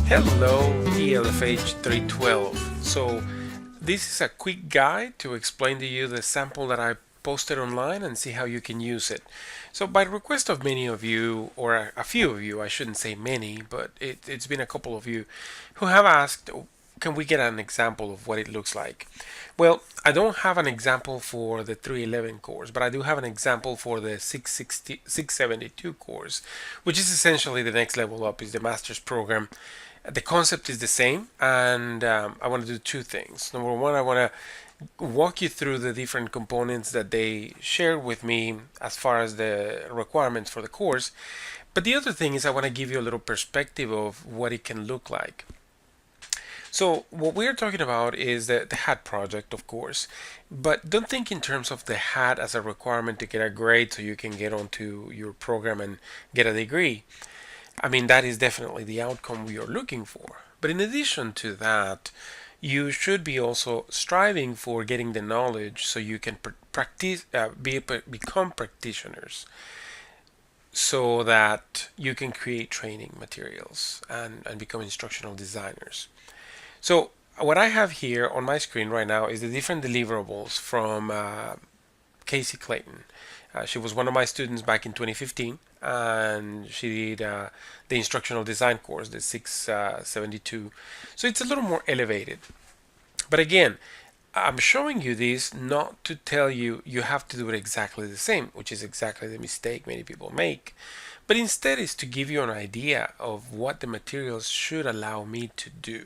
Hello, ELFH 312. So this is a quick guide to explain to you the sample that I posted online and see how you can use it. So by request of many of you, or a few of you, I shouldn't say many, but it's been a couple of you who have asked, can we get an example of what it looks like? Well, I don't have an example for the 311 course, but I do have an example for the 672 course, which is essentially the next level up, is the master's program. The concept is the same, and I want to do two things. Number one, I want to walk you through the different components that they shared with me as far as the requirements for the course. But the other thing is I want to give you a little perspective of what it can look like. So what we're talking about is the hat project, of course, but don't think in terms of the hat as a requirement to get a grade so you can get onto your program and get a degree. I mean, that is definitely the outcome we are looking for. But in addition to that, you should be also striving for getting the knowledge so you can become practitioners, so that you can create training materials and become instructional designers. So what I have here on my screen right now is the different deliverables from Casey Clayton. She was one of my students back in 2015, and she did the instructional design course, the 672. So it's a little more elevated. But again, I'm showing you this not to tell you you have to do it exactly the same, which is exactly the mistake many people make, but instead is to give you an idea of what the materials should allow me to do.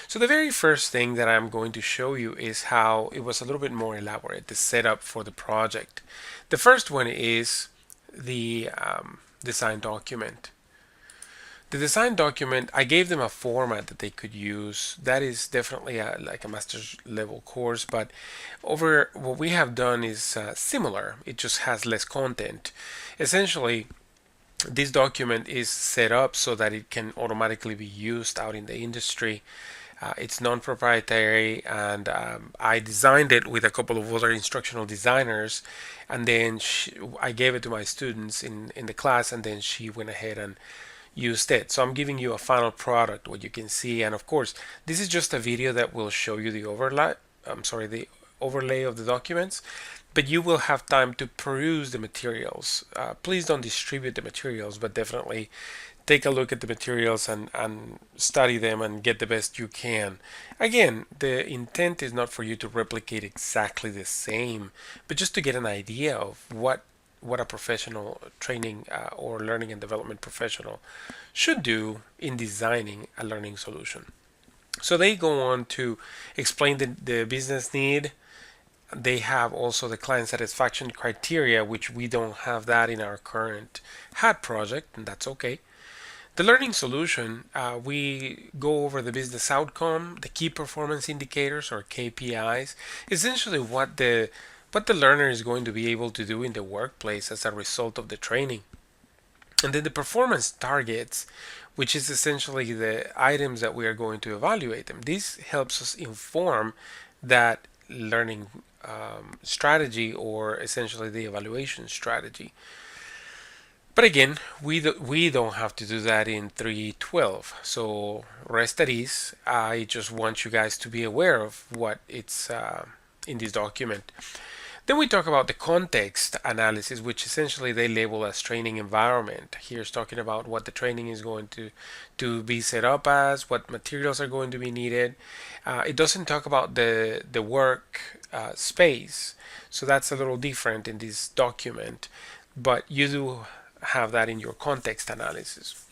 So the very first thing that I'm going to show you is how it was a little bit more elaborate, the setup for the project. The first one is the design document. The design document, I gave them a format that they could use. That is definitely like a master's level course, but over what we have done is similar. It just has less content. Essentially, this document is set up so that it can automatically be used out in the industry. It's non-proprietary, and I designed it with a couple of other instructional designers, and then I gave it to my students in the class, and then she went ahead and used it. So I'm giving you a final product, what you can see, and of course, this is just a video that will show you the overlay of the documents, but you will have time to peruse the materials. Please don't distribute the materials, but definitely take a look at the materials and study them and get the best you can. Again, the intent is not for you to replicate exactly the same, but just to get an idea of what a professional training or learning and development professional should do in designing a learning solution. So they go on to explain the business need. They have also the client satisfaction criteria, which we don't have that in our current HAT project, and that's okay. The learning solution, we go over the business outcome, the key performance indicators or KPIs, essentially what the learner is going to be able to do in the workplace as a result of the training. And then the performance targets, which is essentially the items that we are going to evaluate them. This helps us inform that learning strategy, or essentially the evaluation strategy. But again, we don't have to do that in 312. So rest at ease. I just want you guys to be aware of what it's in this document. Then we talk about the context analysis, which essentially they label as training environment. Here's talking about what the training is going to be set up as, what materials are going to be needed. It doesn't talk about the work space, so that's a little different in this document, but you do have that in your context analysis.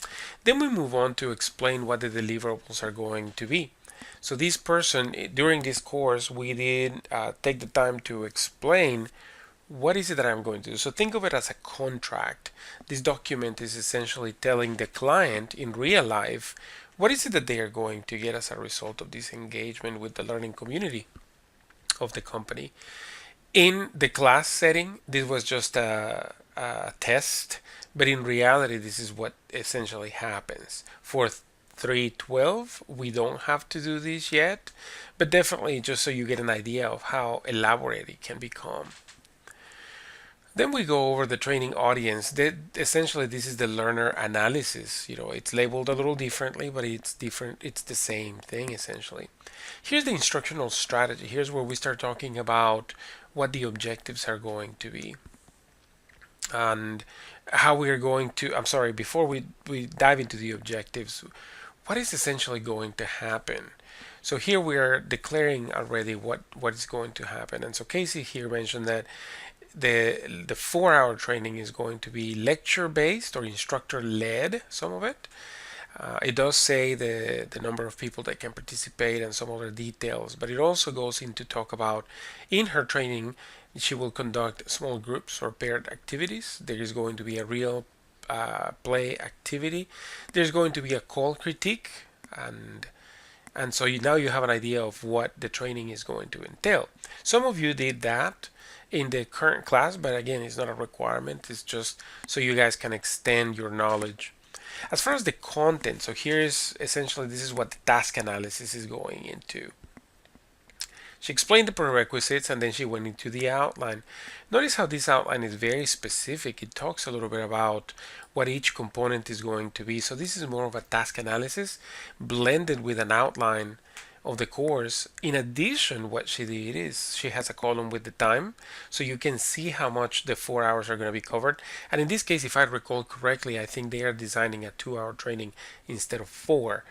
Then we move on to explain what the deliverables are going to be. So this person, during this course, we did take the time to explain what is it that I'm going to do. So think of it as a contract. This document is essentially telling the client in real life what is it that they are going to get as a result of this engagement with the learning community of the company. In the class setting, this was just a test, but in reality, this is what essentially happens. For 312, we don't have to do this yet, but definitely just so you get an idea of how elaborate it can become. Then we go over the training audience. Essentially, this is the learner analysis. It's labeled a little differently, but it's different. It's the same thing essentially. Here's the instructional strategy. Here's where we start talking about what the objectives are going to be and how we are going to. I'm sorry, before we dive into the objectives, what is essentially going to happen? So here we are declaring already what is going to happen. And so Casey here mentioned that the 4 hour training is going to be lecture based or instructor led, some of it. It does say the number of people that can participate and some other details, but it also goes into talk about in her training she will conduct small groups or paired activities. There is going to be a real play activity. There's going to be a call critique, and so now you have an idea of what the training is going to entail. Some of you did that in the current class, but again, it's not a requirement. It's just so you guys can extend your knowledge. As far as the content, so here's essentially this is what the task analysis is going into. She explained the prerequisites and then she went into the outline. Notice how this outline is very specific. It talks a little bit about what each component is going to be. So this is more of a task analysis blended with an outline of the course. In addition, what she did is she has a column with the time, so you can see how much the 4 hours are going to be covered. And in this case, if I recall correctly, I think they are designing a 2 hour training instead of 4.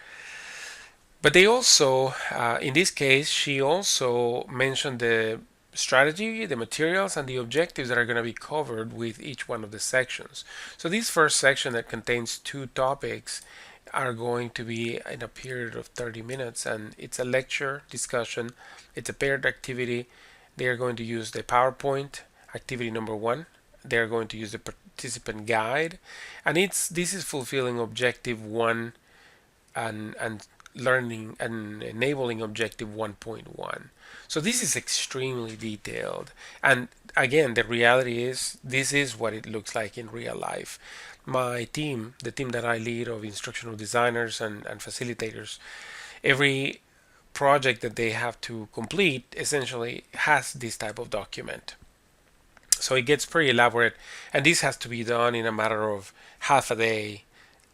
But they also, in this case, she also mentioned the strategy, the materials, and the objectives that are going to be covered with each one of the sections. So this first section that contains 2 topics are going to be in a period of 30 minutes, and it's a lecture discussion. It's a paired activity. They are going to use the PowerPoint activity number 1. They're going to use the participant guide, and this is fulfilling objective 1 and learning and enabling objective 1.1. So this is extremely detailed, and again, the reality is this is what it looks like in real life. My team, the team that I lead of instructional designers and facilitators, every project that they have to complete essentially has this type of document. So it gets pretty elaborate, and this has to be done in a matter of half a day,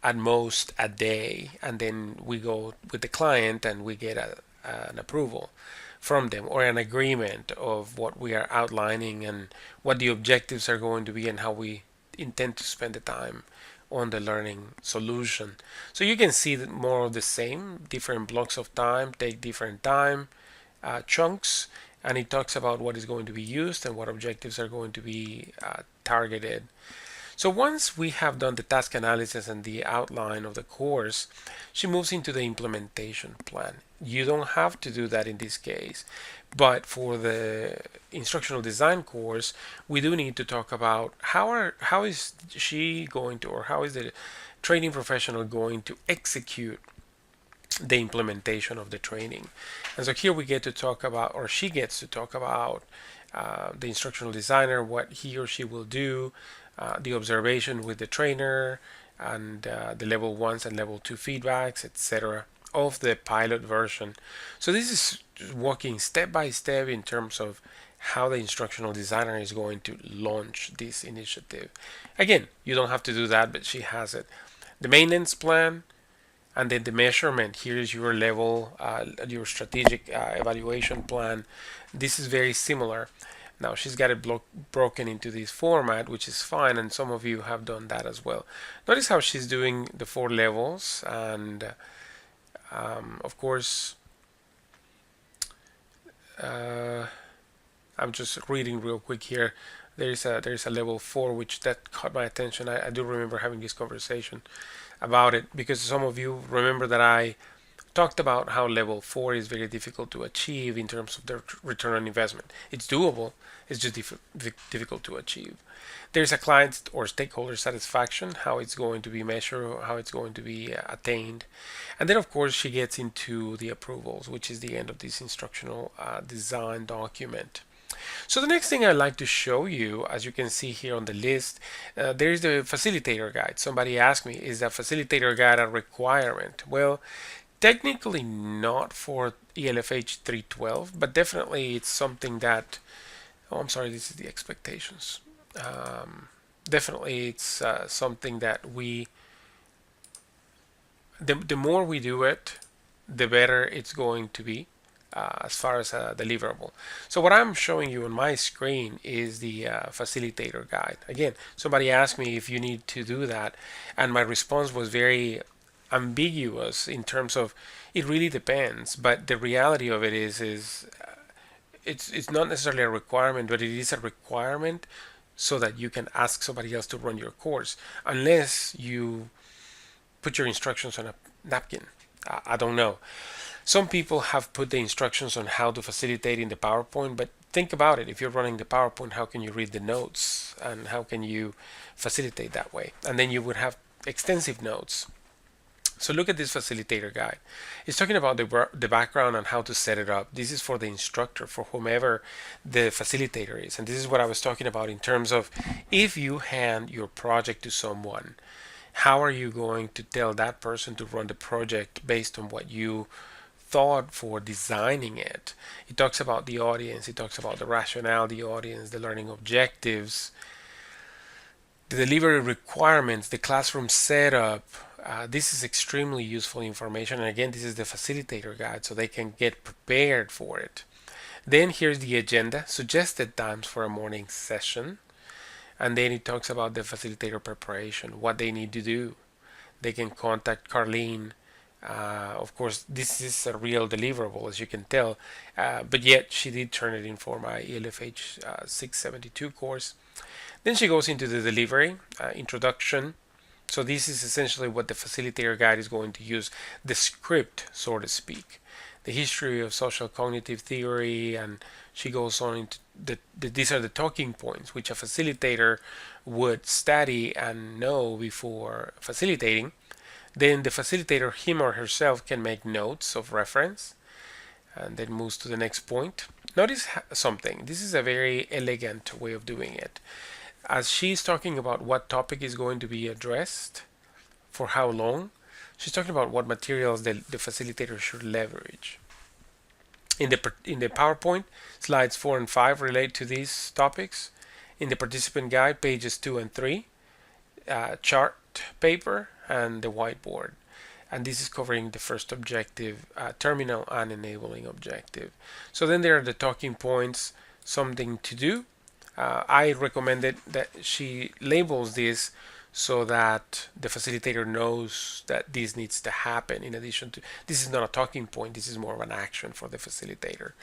at most a day, and then we go with the client and we get an approval from them or an agreement of what we are outlining and what the objectives are going to be and how we intend to spend the time on the learning solution. So you can see that more of the same, different blocks of time take different time chunks, and it talks about what is going to be used and what objectives are going to be targeted. So once we have done the task analysis and the outline of the course, she moves into the implementation plan. You don't have to do that in this case, but for the instructional design course, we do need to talk about how is she going to, or how is the training professional going to execute the implementation of the training. And so here we get to talk about, or she gets to talk about the instructional designer, what he or she will do, the observation with the trainer, and the level 1s and level 2 feedbacks, etc. of the pilot version. So this is walking step by step in terms of how the instructional designer is going to launch this initiative. Again, you don't have to do that, but she has it. The maintenance plan, and then the measurement. Here is your level, your strategic evaluation plan. This is very similar. Now she's got it broken into this format, which is fine, and some of you have done that as well. Notice how she's doing the 4 levels, and of course, I'm just reading real quick here. There's a level 4 which that caught my attention. I do remember having this conversation about it because some of you remember that I talked about how level 4 is very difficult to achieve in terms of the return on investment. It's doable, it's just difficult to achieve. There's a client or stakeholder satisfaction, how it's going to be measured, how it's going to be attained. And then, of course, she gets into the approvals, which is the end of this instructional design document. So the next thing I'd like to show you, as you can see here on the list, there is the facilitator guide. Somebody asked me, is that facilitator guide a requirement? Well, technically not for ELFH 312, but definitely it's something that, oh, I'm sorry, this is the expectations. Definitely, it's something that the more we do it, the better it's going to be as far as a deliverable. So what I'm showing you on my screen is the facilitator guide. Again, somebody asked me if you need to do that, and my response was very ambiguous in terms of it really depends. But the reality of it is it's not necessarily a requirement, but it is a requirement so that you can ask somebody else to run your course, unless you put your instructions on a napkin. I don't know. Some people have put the instructions on how to facilitate in the PowerPoint, but think about it. If you're running the PowerPoint, how can you read the notes and how can you facilitate that way? And then you would have extensive notes. So look at this facilitator guide. It's talking about the background and how to set it up. This is for the instructor, for whomever the facilitator is. And this is what I was talking about in terms of if you hand your project to someone, how are you going to tell that person to run the project based on what you thought for designing it? It talks about the audience, it talks about the rationale, the audience, the learning objectives, the delivery requirements, the classroom setup. This is extremely useful information. And again, this is the facilitator guide, so they can get prepared for it. Then here's the agenda, suggested times for a morning session. And then it talks about the facilitator preparation, what they need to do. They can contact Carlene. Of course, this is a real deliverable, as you can tell, but yet she did turn it in for my ELFH 672 course. Then she goes into the delivery, introduction. So this is essentially what the facilitator guide is going to use, the script, so to speak. The history of social cognitive theory, and she goes on into these are the talking points which a facilitator would study and know before facilitating. Then the facilitator, him or herself, can make notes of reference and then moves to the next point. Notice something. This is a very elegant way of doing it. As she's talking about what topic is going to be addressed, for how long, she's talking about what materials the facilitator should leverage. In the PowerPoint, slides 4 and 5 relate to these topics. In the participant guide, pages 2 and 3, chart paper, and the whiteboard. And this is covering the first objective, terminal and enabling objective. So then there are the talking points, something to do. I recommended that she labels this so that the facilitator knows that this needs to happen. In addition to, this is not a talking point, this is more of an action for the facilitator.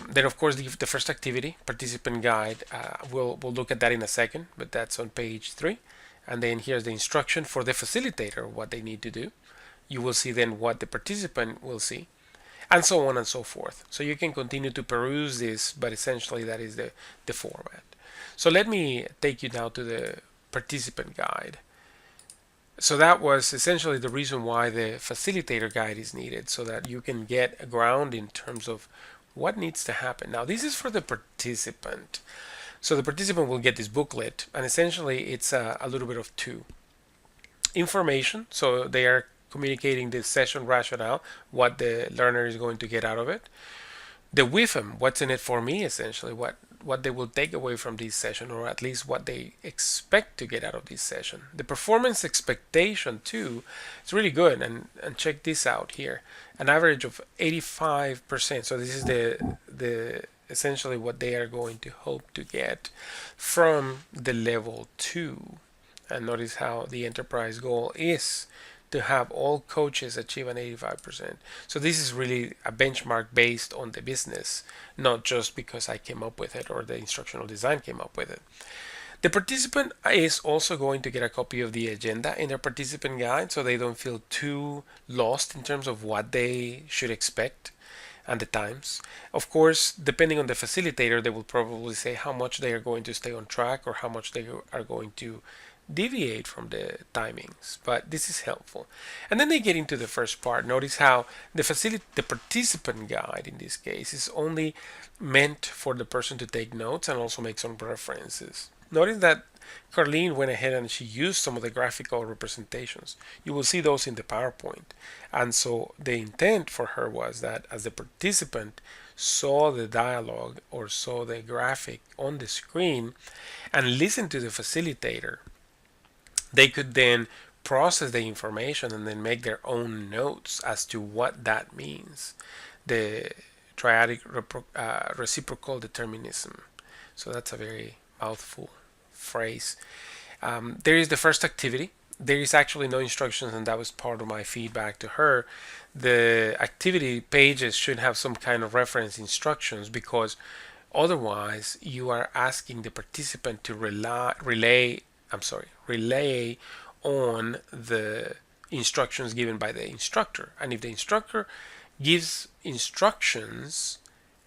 Then of course the first activity, participant guide, we'll look at that in a second, but that's on page 3. And then here's the instruction for the facilitator, what they need to do. You will see then what the participant will see, and so on and so forth. So you can continue to peruse this, but essentially that is the format. So let me take you now to the participant guide. So that was essentially the reason why the facilitator guide is needed, so that you can get a ground in terms of what needs to happen. Now this is for the participant. So the participant will get this booklet, and essentially it's a little bit of two. Information, so they are communicating the session rationale, what the learner is going to get out of it. The WIFM, what's in it for me, essentially, what they will take away from this session, or at least what they expect to get out of this session. The performance expectation too, it's really good, and check this out here. An average of 85%. So this is the essentially what they are going to hope to get from the level 2. And notice how the enterprise goal is to have all coaches achieve an 85%. So this is really a benchmark based on the business, not just because I came up with it or the instructional design came up with it. The participant is also going to get a copy of the agenda in their participant guide, so they don't feel too lost in terms of what they should expect and the times. Of course, depending on the facilitator, they will probably say how much they are going to stay on track or how much they are going to deviate from the timings, but this is helpful. And then they get into the first part. Notice how the participant guide in this case is only meant for the person to take notes and also make some references. Notice that Carlene went ahead and she used some of the graphical representations. You will see those in the PowerPoint. And so the intent for her was that as the participant, saw the dialogue or saw the graphic on the screen and listened to the facilitator, they could then process the information and then make their own notes as to what that means. The triadic reciprocal determinism. So that's a very mouthful phrase. There is the first activity. There is actually no instructions, and that was part of my feedback to her. The activity pages should have some kind of reference instructions, because otherwise you are asking the participant to relay on the instructions given by the instructor. And if the instructor gives instructions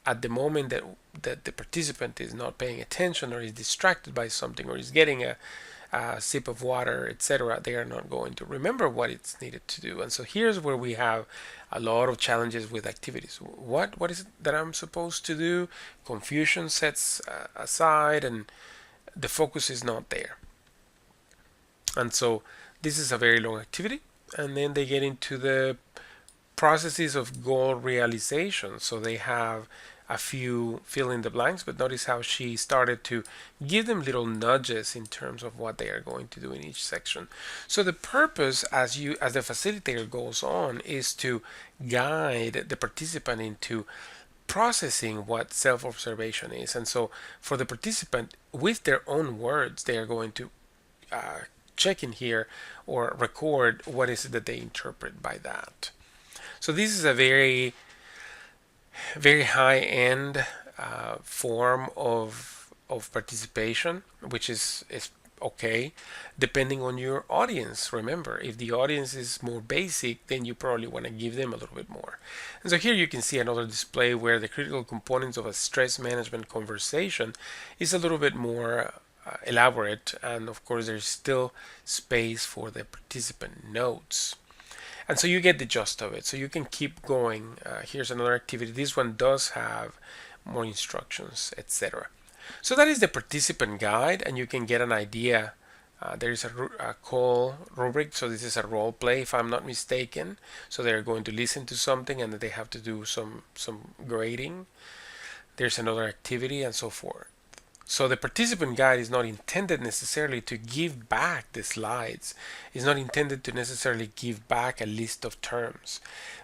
at the moment that the participant is not paying attention or is distracted by something or is getting a sip of water, etc., they are not going to remember what it's needed to do. And so here's where we have a lot of challenges with activities. What is it that I'm supposed to do? Confusion sets aside, and the focus is not there. And so this is a very long activity, and then they get into the processes of goal realization. So they have a few fill in the blanks, but notice how she started to give them little nudges in terms of what they are going to do in each section. So the purpose, as the facilitator goes on, is to guide the participant into processing what self-observation is. And so for the participant, with their own words, they are going to check in here or record what is it that they interpret by that. So this is a very high-end form of participation, which is okay, depending on your audience. Remember, if the audience is more basic, then you probably want to give them a little bit more. And so here you can see another display where the critical components of a stress management conversation is a little bit more elaborate, and of course there's still space for the participant notes. And so you get the gist of it. So you can keep going. Here's another activity. This one does have more instructions, etc. So that is the participant guide, and you can get an idea. There is a call rubric. So this is a role play, if I'm not mistaken. So they're going to listen to something, and they have to do some grading. There's another activity, and so forth. So the participant guide is not intended necessarily to give back the slides. It's not intended to necessarily give back a list of terms.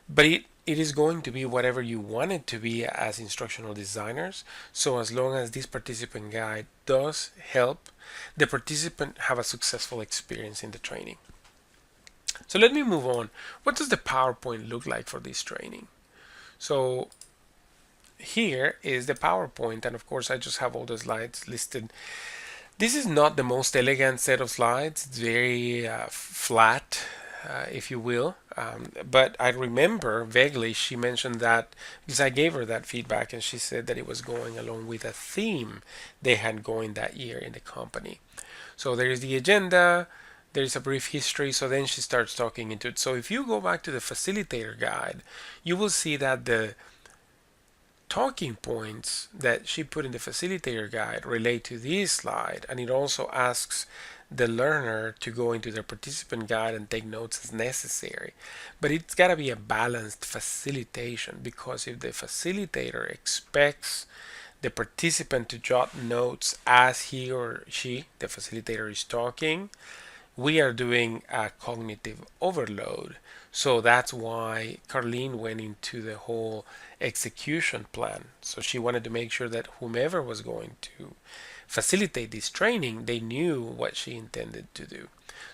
But it is going to be whatever you want it to be as instructional designers. So as long as this participant guide does help the participant have a successful experience in the training. So let me move on. What does the PowerPoint look like for this training? So here is the PowerPoint, and of course I just have all the slides listed. This is not the most elegant set of slides. It's very flat, if you will, but I remember vaguely she mentioned that because I gave her that feedback, and she said that it was going along with a theme they had going that year in the company. So there is the agenda, there is a brief history, so then she starts talking into it. So if you go back to the facilitator guide, you will see that the talking points that she put in the facilitator guide relate to this slide, and it also asks the learner to go into their participant guide and take notes as necessary. But it's got to be a balanced facilitation, because if the facilitator expects the participant to jot notes as he or she, the facilitator, is talking, we are doing a cognitive overload. So that's why Carlene went into the whole execution plan. So she wanted to make sure that whomever was going to facilitate this training, they knew what she intended to do.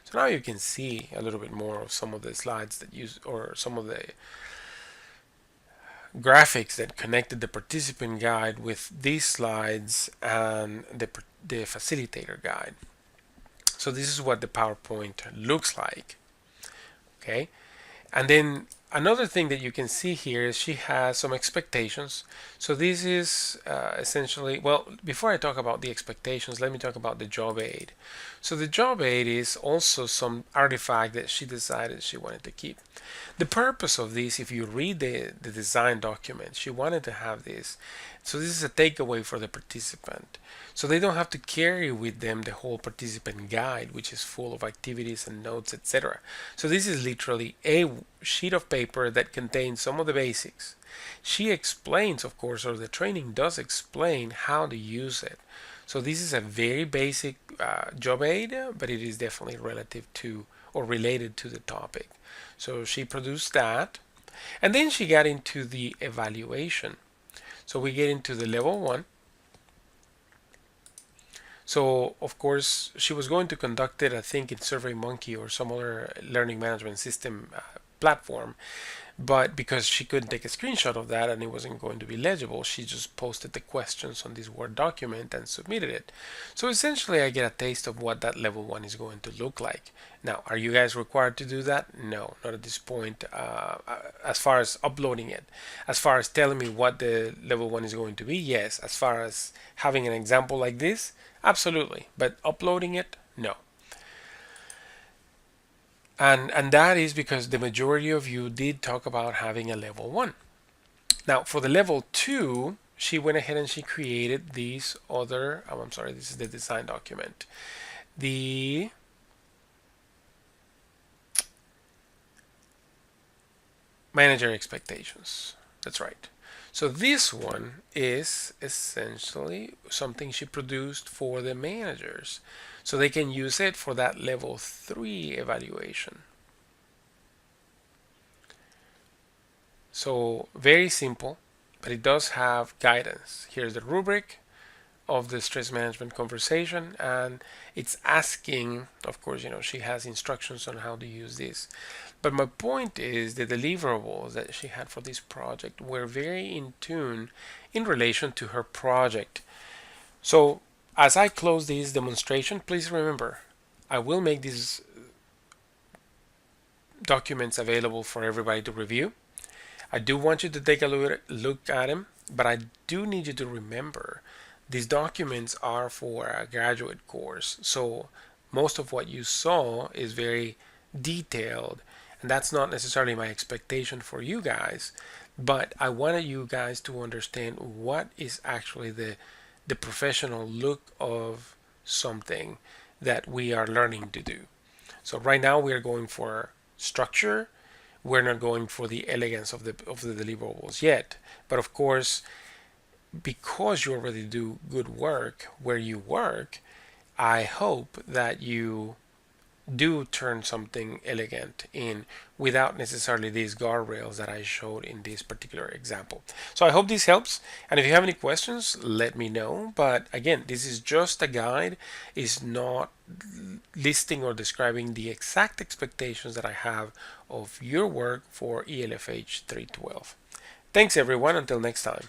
So now you can see a little bit more of some of the slides that use, or some of the graphics that connected the participant guide with these slides and the facilitator guide. So this is what the PowerPoint looks like. Okay, and then another thing that you can see here is she has some expectations. So this is essentially, well, before I talk about the expectations, let me talk about the job aid. So the job aid is also some artifact that she decided she wanted to keep. The purpose of this, if you read the design document, she wanted to have this. So this is a takeaway for the participant. So they don't have to carry with them the whole participant guide, which is full of activities and notes, etc. So this is literally a sheet of paper paper that contains some of the basics. She explains, of course, or the training does explain how to use it. So this is a very basic job aid, but it is definitely relative to or related to the topic. So she produced that. And then she got into the evaluation. So we get into the level 1. So of course she was going to conduct it, I think, in SurveyMonkey or some other learning management system platform. But because she couldn't take a screenshot of that and it wasn't going to be legible, she just posted the questions on this Word document and submitted it. So essentially I get a taste of what that level 1 is going to look like. Now, are you guys required to do that? No, not at this point, as far as uploading it. As far as telling me what the level 1 is going to be, yes. As far as having an example like this, absolutely. But uploading it, no. And that is because the majority of you did talk about having a level 1. Now, for the level 2, she went ahead and she created these other, oh, I'm sorry, this is the design document. The manager expectations. That's right. So this one is essentially something she produced for the managers, so they can use it for that level 3 evaluation. So very simple, but it does have guidance. Here's the rubric of the stress management conversation, and it's asking, of course, she has instructions on how to use this. But my point is the deliverables that she had for this project were very in tune in relation to her project. So as I close this demonstration, please remember, I will make these documents available for everybody to review. I do want you to take a look at them, but I do need you to remember these documents are for a graduate course. So most of what you saw is very detailed, and that's not necessarily my expectation for you guys, but I wanted you guys to understand what is actually the professional look of something that we are learning to do. So right now we are going for structure. We're not going for the elegance of the deliverables yet, but of course, because you already do good work where you work, I hope that you do turn something elegant in without necessarily these guardrails that I showed in this particular example. So I hope this helps, and if you have any questions, let me know. But again, this is just a guide. It's not listing or describing the exact expectations that I have of your work for ELFH 312. Thanks everyone, until next time.